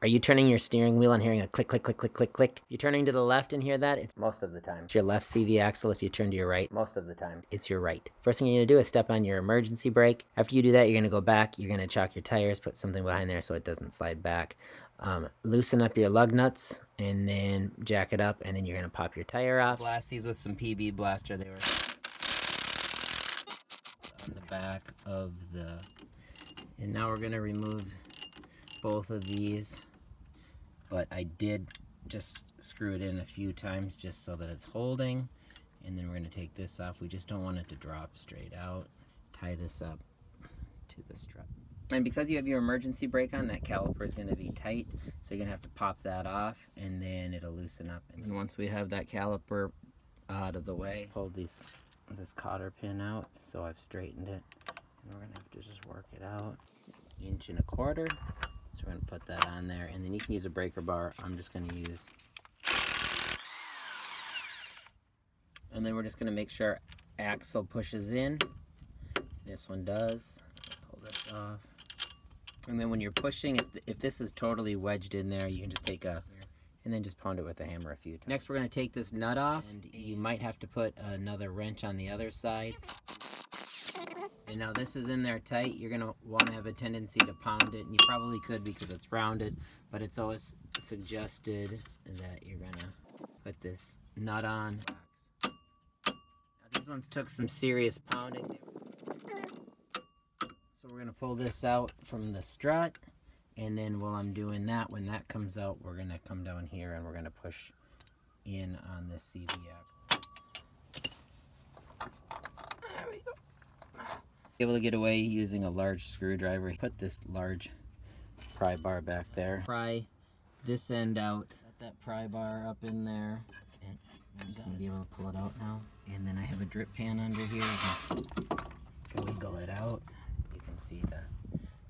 Are you turning your steering wheel and hearing a click, click, click, click, click, click? If you're turning to the left and hear that, it's most of the time. It's your left CV axle. If you turn to your right, most of the time, it's your right. First thing you're gonna do is step on your emergency brake. After you do that, you're gonna go back, you're gonna chock your tires, put something behind there so it doesn't slide back. Loosen up your lug nuts and then jack it up, and then you're gonna pop your tire off. Blast these with some PB Blaster. They were on the back of the... And now we're gonna remove both of these, but I did just screw it in a few times just so that it's holding. And then we're gonna take this off. We just don't want it to drop straight out. Tie this up to the strut. And because you have your emergency brake on, that caliper is going to be tight, so you're going to have to pop that off, and then it'll loosen up. And once we have that caliper out of the way, hold this cotter pin out, so I've straightened it. And we're going to have to just work it out. 1.25 inches. So we're going to put that on there, and then you can use a breaker bar. I'm just going to use... And then we're just going to make sure axle pushes in. This one does. Pull this off. And then when you're pushing, if this is totally wedged in there, you can just take and then just pound it with a hammer a few times. Next, we're going to take this nut off, and you might have to put another wrench on the other side. And now this is in there tight. You're going to want to have a tendency to pound it, and you probably could because it's rounded, but it's always suggested that you're going to put this nut on. Now, these ones took some serious pounding. So we're going to pull this out from the strut, and then while I'm doing that, when that comes out, we're going to come down here and we're going to push in on this CV axle. There we go. Be able to get away using a large screwdriver. Put this large pry bar back there. Pry this end out. Let that pry bar up in there. And I'm just going to be able to pull it out now. And then I have a drip pan under here. Wiggle it out. See the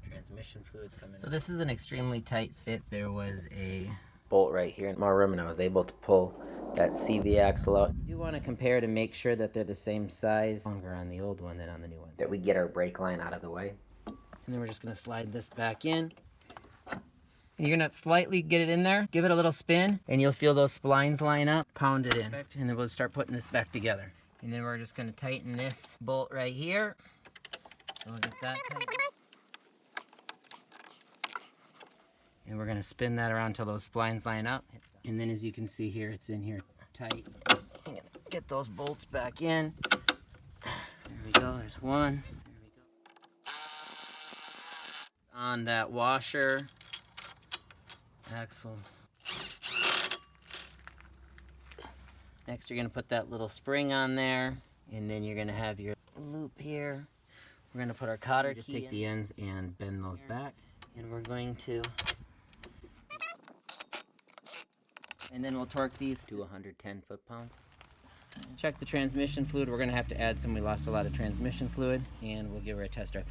transmission fluids coming. So this is an extremely tight fit. There was a bolt right here in more room, and I was able to pull that CV axle out. You want to compare to make sure that they're the same size. Longer on the old one than on the new one. That we get our brake line out of the way. And then we're just going to slide this back in. And you're going to slightly get it in there, give it a little spin, and you'll feel those splines line up. Pound it in. And then we'll start putting this back together. And then we're just going to tighten this bolt right here. So we'll get that tight. And we're going to spin that around until those splines line up. And then as you can see here, it's in here tight. I'm going to get those bolts back in. There we go. There's one. There we go. On that washer. Axle. Next, you're going to put that little spring on there. And then you're going to have your loop here. We're going to put our cotter, just take the ends and bend those back. And we're going to... And then we'll torque these to 110 foot-pounds. Check the transmission fluid. We're going to have to add some. We lost a lot of transmission fluid, and we'll give her a test drive.